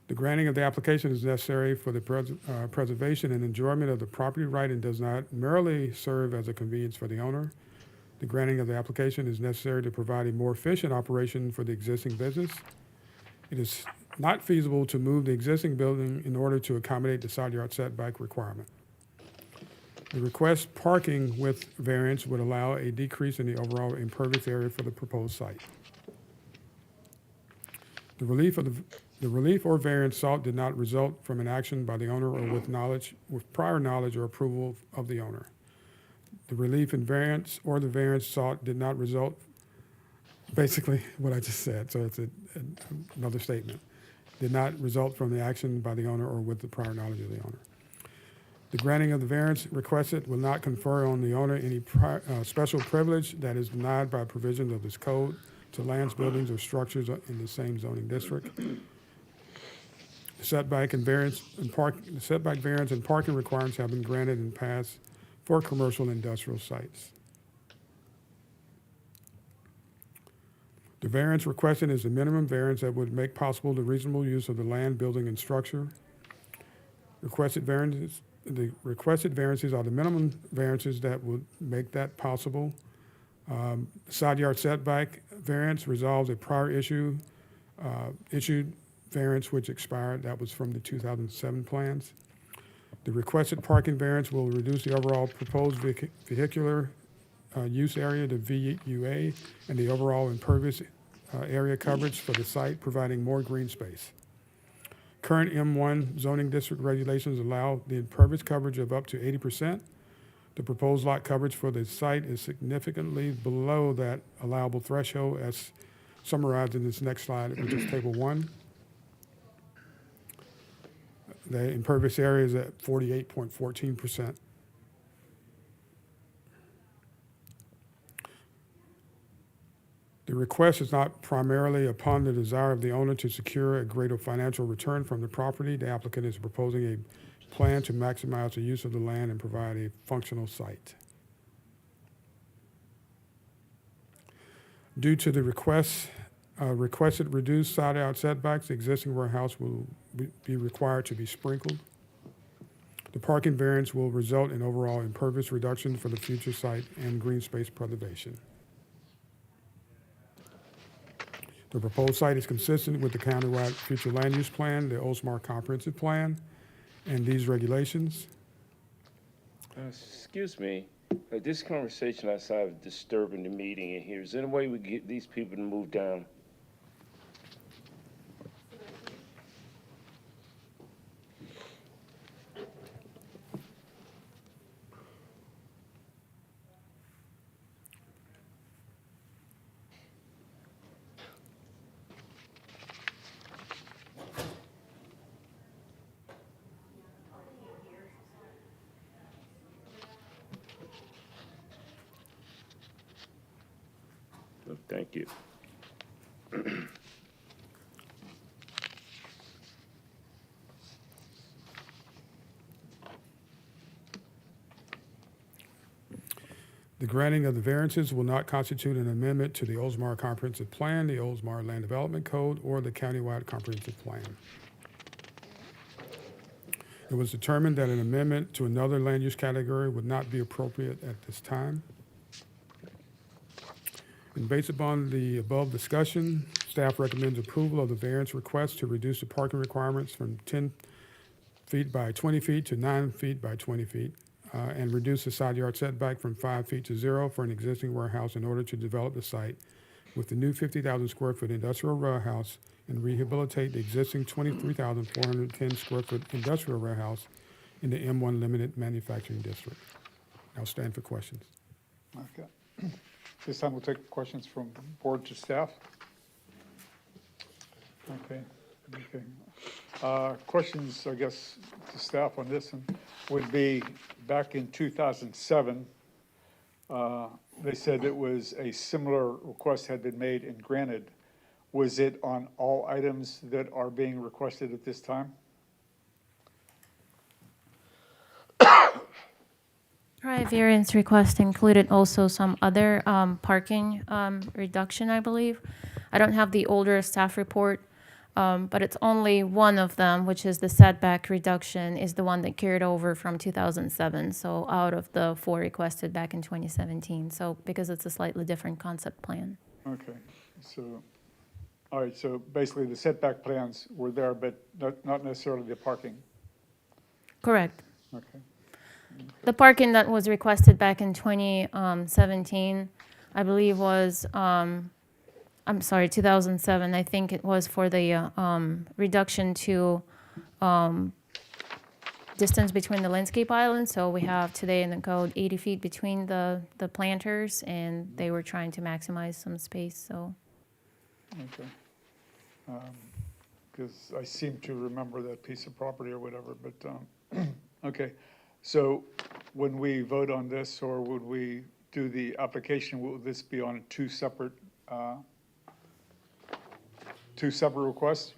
The granting of the application is necessary for the preservation and enjoyment of the property right and does not merely serve as a convenience for the owner. The granting of the application is necessary to provide a more efficient operation for the existing business. It is not feasible to move the existing building in order to accommodate the side yard setback requirement. The request parking with variance would allow a decrease in the overall impervious area for the proposed site. The relief or variance sought did not result from an action by the owner or with prior knowledge or approval of the owner. The relief and variance or the variance sought did not result, basically what I just said, so it's another statement, did not result from the action by the owner or with the prior knowledge of the owner. The granting of the variance requested will not confer on the owner any special privilege that is denied by provisions of this code to lands, buildings, or structures in the same zoning district. The setback variance and parking requirements have been granted in the past for commercial and industrial sites. The variance requested is the minimum variance that would make possible the reasonable use of the land, building, and structure. The requested variances are the minimum variances that would make that possible. Side yard setback variance resolves a prior issued variance which expired. That was from the 2007 plans. The requested parking variance will reduce the overall proposed vehicular use area to VUA and the overall impervious area coverage for the site, providing more green space. Current M1 zoning district regulations allow the impervious coverage of up to 80%. The proposed lot coverage for the site is significantly below that allowable threshold as summarized in this next slide, which is table 1. The impervious area is at 48.14%. The request is not primarily upon the desire of the owner to secure a greater financial return from the property. The applicant is proposing a plan to maximize the use of the land and provide a functional site. Due to the requested reduced side yard setbacks, the existing warehouse will be required to be sprinkled. The parking variance will result in overall impervious reduction for the future site and green space preservation. The proposed site is consistent with the countywide future land use plan, the Oldsmar comprehensive plan, and these regulations. Excuse me, this conversation outside is disturbing the meeting in here. Is there any way we get these people to move down? Thank you. The granting of the variances will not constitute an amendment to the Oldsmar Comprehensive Plan, the Oldsmar Land Development Code, or the Countywide Comprehensive Plan. It was determined that an amendment to another land use category would not be appropriate at this time. And based upon the above discussion, staff recommends approval of the variance request to reduce the parking requirements from 10 feet by 20 feet to 9 feet by 20 feet. And reduce the side yard setback from 5 feet to 0 for an existing warehouse in order to develop the site with the new 50,000 square foot industrial warehouse and rehabilitate the existing 23,410 square foot industrial warehouse in the M1 limited manufacturing district. I'll stand for questions. Okay. This time we'll take questions from board to staff. Okay. Questions, I guess, to staff on this one. would be, back in 2007, they said it was a similar request had been made and granted. Was it on all items that are being requested at this time? Prior variance request included also some other parking reduction, I believe. I don't have the older staff report, but it's only one of them, which is the setback reduction, is the one that carried over from 2007. So out of the 4 requested back in 2017. So because it's a slightly different concept plan. Okay, so, all right, so basically the setback plans were there, but not necessarily the parking. Correct. Okay, The parking that was requested back in 2017, I believe was, I'm sorry, 2007, I think it was for the reduction to distance between the landscape islands. So we have today in the code 80 feet between the planters, and they were trying to maximize some space, so. okay. Because I seem to remember that piece of property or whatever, but, okay. So when we vote on this, or would we do the application, will this be on two separate requests?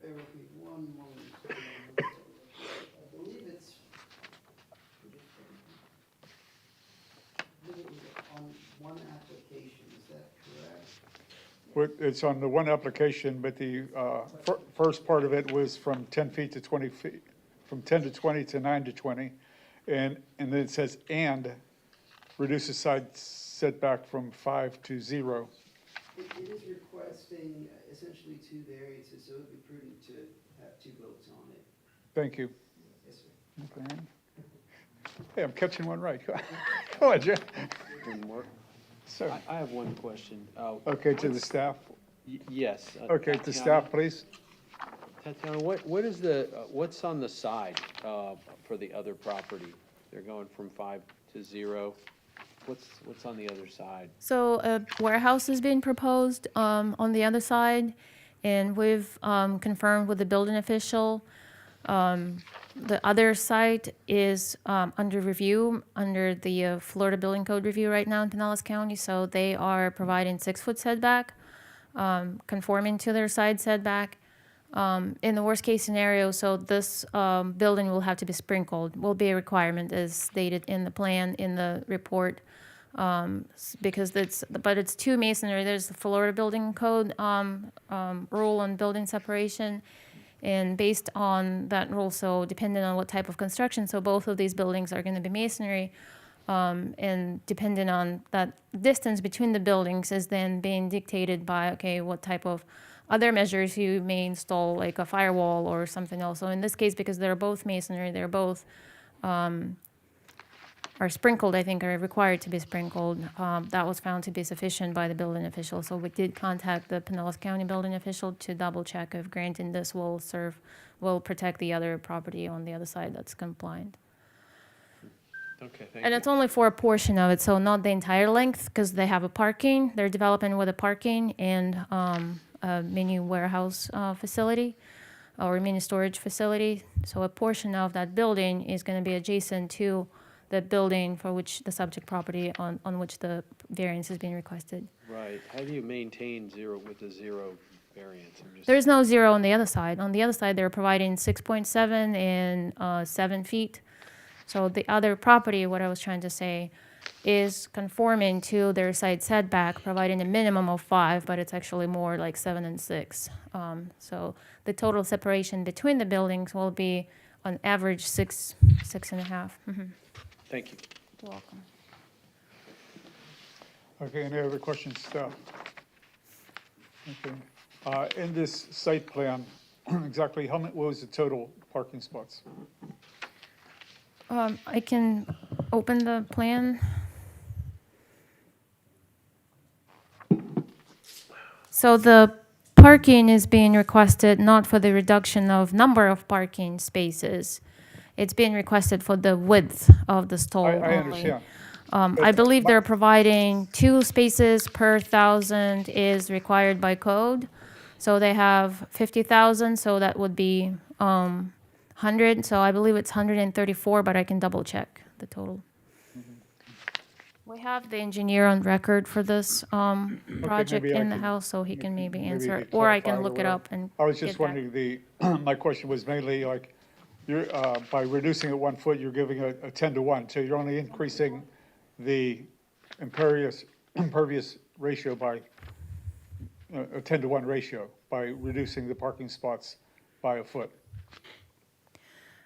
Bear with me one moment. I believe it's on one application, is that correct? It's on the one application, but the first part of it was from 10 feet to 20 feet, from 10 to 20 to 9 to 20. And then it says, and reduces side setback from 5 to 0. It is requesting essentially 2 variances, so it would be prudent to have 2 votes on it. Thank you. Yes, sir. Okay. Hey, I'm catching one right. Come on, Jim. Didn't work. So, I have one question. okay, to the staff. Yes. Okay, to staff, please. Tatiana, what is what's on the side for the other property? They're going from 5 to 0. What's on the other side? So a warehouse is being proposed on the other side, and we've confirmed with the building official. The other site is under review, under the Florida Building Code review right now in Pinellas County, so they are providing 6-foot setback, conforming to their side setback. In the worst-case scenario, so this building will have to be sprinkled, will be a requirement as stated in the plan, in the report, because it's 2 masonry. There's the Florida Building Code rule on building separation, and based on that rule, so depending on what type of construction, so both of these buildings are going to be masonry, and depending on that distance between the buildings is then being dictated by, okay, what type of other measures you may install, like a firewall or something else. So in this case, because they're both masonry, they're both are sprinkled, I think, are required to be sprinkled. That was found to be sufficient by the building official. So we did contact the Pinellas County building official to double check if granting this will protect the other property on the other side that's compliant. Okay, thank And you. it's only for a portion of it, so not the entire length, because they have a parking. They're developing with a parking and a mini warehouse facility or mini storage facility. So a portion of that building is going to be adjacent to the building for which the subject property on which the variance is being requested. Right. How do you maintain 0 with the 0 variance? There's no 0 on the other side. On the other side, they're providing 6.7 and 7 feet. So the other property, what I was trying to say, is conforming to their side setback, providing a minimum of 5, but it's actually more like 7 and 6. So the total separation between the buildings will be on average 6.5. Mm-hmm. Thank you. You're welcome. Okay, any other questions, staff? Okay. In this site plan, exactly what was the total parking spots? I can open the plan. So the parking is being requested not for the reduction of number of parking spaces. It's being requested for the width of the stall I only. understand. I believe they're providing 2 spaces per 1,000 is required by code. So they have 50,000, so that would be 100, so I believe it's 134, but I can double check the total. We have the engineer on record for this project maybe I in the can- house, so he can maybe maybe answer, they it, or I clarify can or look it whatever. up and I was get just back. wondering, my question was mainly like, you're, by reducing it 1 foot, you're giving a 10 to 1, so you're only increasing the impervious ratio by, a 10 to 1 ratio by reducing the parking spots by a foot,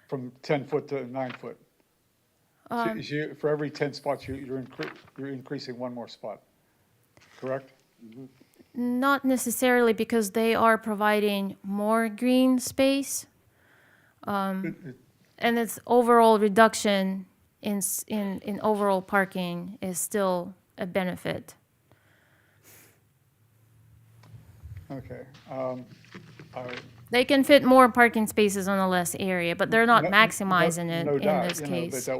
from 10 foot to 9 foot. So for every 10 spots, you're increasing one more spot, correct? Not necessarily, because they are providing more green space, and its overall reduction in overall parking is still a benefit. Okay. They can fit more parking spaces on a less area, but they're not maximizing it No in doubt, this you know, but case. that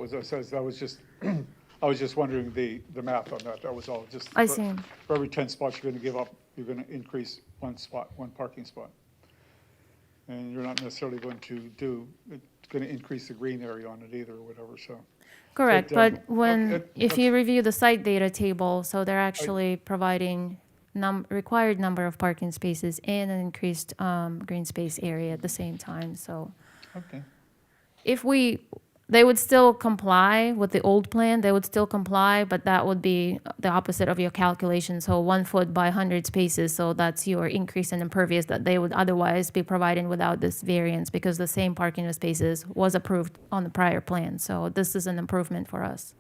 was just, I was just wondering the math on that, that was all, just. I for- see. For every 10 spots you're gonna give up, you're gonna increase one spot, one parking spot. And you're not necessarily going to it's gonna increase the green area on it either, or whatever, so. Correct, But, but when, okay, if you review the site data table, so they're actually providing required number of parking spaces and an increased green space area at the same time, so. Okay, If they would still comply with the old plan, they would still comply, but that would be the opposite of your calculation. So 1 foot by 100 spaces, so that's your increase in impervious that they would otherwise be providing without this variance, because the same parking spaces was approved on the prior plan. So this is an improvement for us.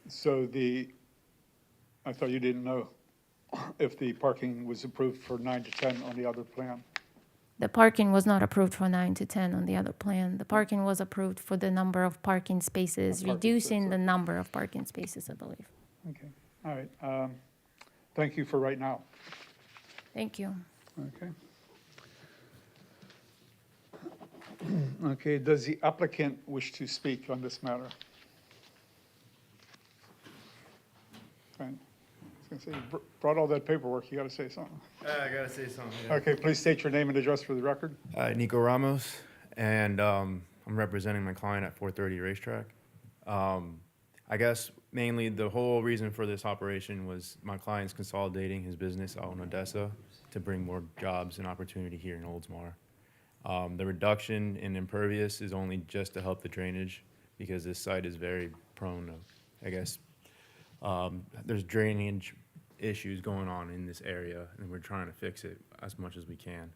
so I thought you didn't know if the parking was approved for 9 to 10 on the other plan. The parking was not approved for 9 to 10 on the other plan. The parking was approved for the number of parking spaces, Parking reducing spaces. the number of parking spaces, I believe. Okay, all right, thank you for right now. Thank you. Okay. Okay, does the applicant wish to speak on this matter? Fine. I was gonna say, you brought all that paperwork, you gotta say something. I gotta say something. Yeah. Okay, please state your name and address for the record. Nico Ramos, and I'm representing my client at 430 Racetrack. I guess mainly the whole reason for this operation was my client's consolidating his business out in Odessa to bring more jobs and opportunity here in Oldsmar. The reduction in impervious is only just to help the drainage because this site is very prone to, I guess, there's drainage issues going on in this area, and we're trying to fix it as much as we can.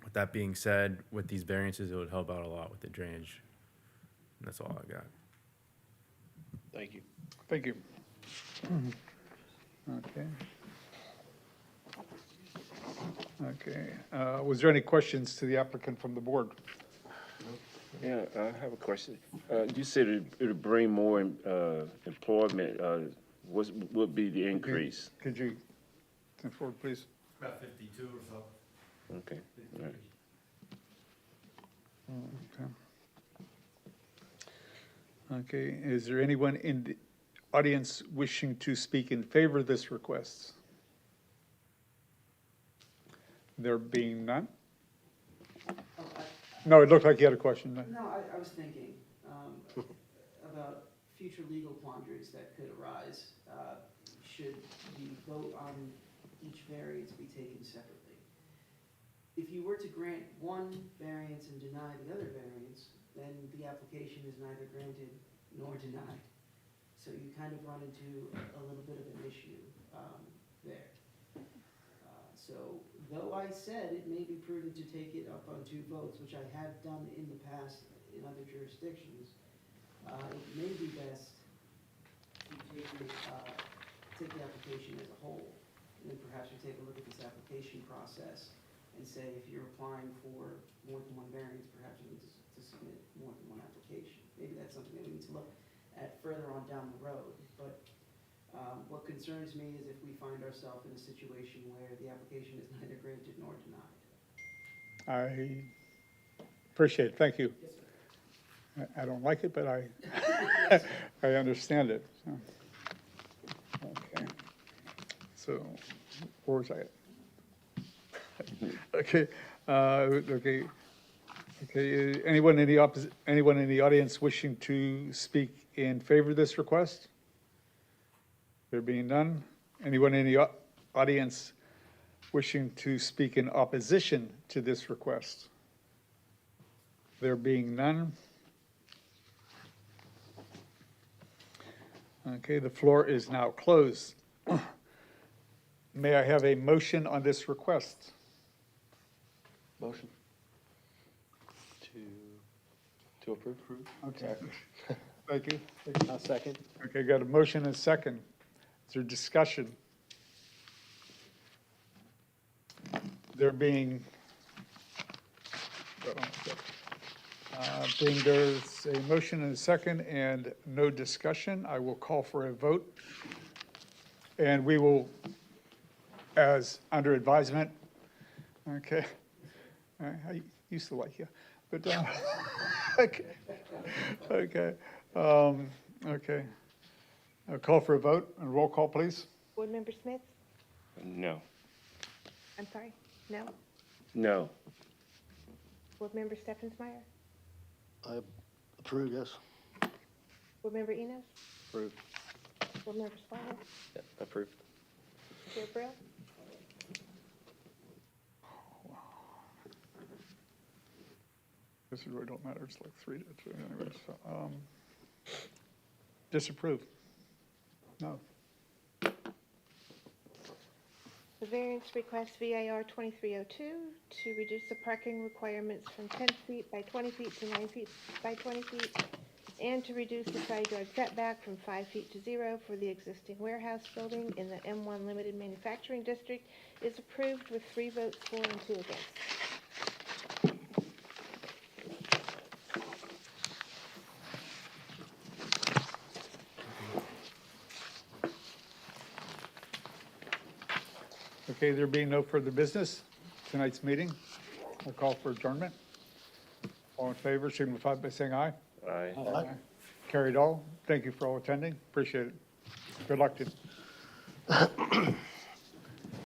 With that being said, with these variances, it would help out a lot with the drainage. And that's all I got. Thank you. Thank you. Okay. Okay, was there any questions to the applicant from the board? Yeah, I have a question. You said it'll bring more employment. What would be the increase? Could you come forward, please? About 52 or so. Okay, all right. Okay, is there anyone in the audience wishing to speak in favor of this request? There being none? No, it looked like you had a question. No, I was thinking about future legal quandaries that could arise should the vote on each variance be taken separately. If you were to grant one variance and deny the other variance, then the application is neither granted nor denied. So you kind of run into a little bit of an issue there. So though I said it may be prudent to take it up on 2 votes, which I have done in the past in other jurisdictions, it may be best to take the application as a whole. And then perhaps we take a look at this application process and say if you're applying for more than one variance, perhaps you need to submit more than one application. Maybe that's something that we need to look at further on down the road. But what concerns me is if we find ourselves in a situation where the application is neither granted nor denied. I appreciate it, thank you. Yes, sir. I don't like it, but I, I understand it. So. Okay. So, where was I at? Okay, okay. Okay, anyone in the audience wishing to speak in favor of this request? There being none, anyone in the audience wishing to speak in opposition to this request? There being none. Okay, the floor is now closed. May I have a motion on this request? Motion. To approve? Okay. Thank you. I'll second. Okay, got a motion and a second. Is there discussion? There being, being there's a motion and a second and no discussion, I will call for a vote. And we will, as under advisement, okay, I used to like you, but, okay, okay, okay. I'll call for a vote, and roll call, please. Board Member Smith? No. I'm sorry, no? No. Board Member Steffensmeyer? I approve, yes. Board Member Enos? Approved. Board Member Swaller? Yeah, approved. Chair Brill? This really don't matter, it's like 3-2 anyway, so, disapprove. No. The variance request VAR 2302 to reduce the parking requirements from 10 feet by 20 feet to 9 feet by 20 feet, and to reduce the side yard setback from 5 feet to 0 for the existing warehouse building in the M1 Limited Manufacturing District is approved with 3 votes for and 2 against. Okay, there being no further business, tonight's meeting, I'll call for adjournment. All in favor, signify by saying aye. Aye. Carried all. Thank you for all attending. Appreciate it. Good luck to you.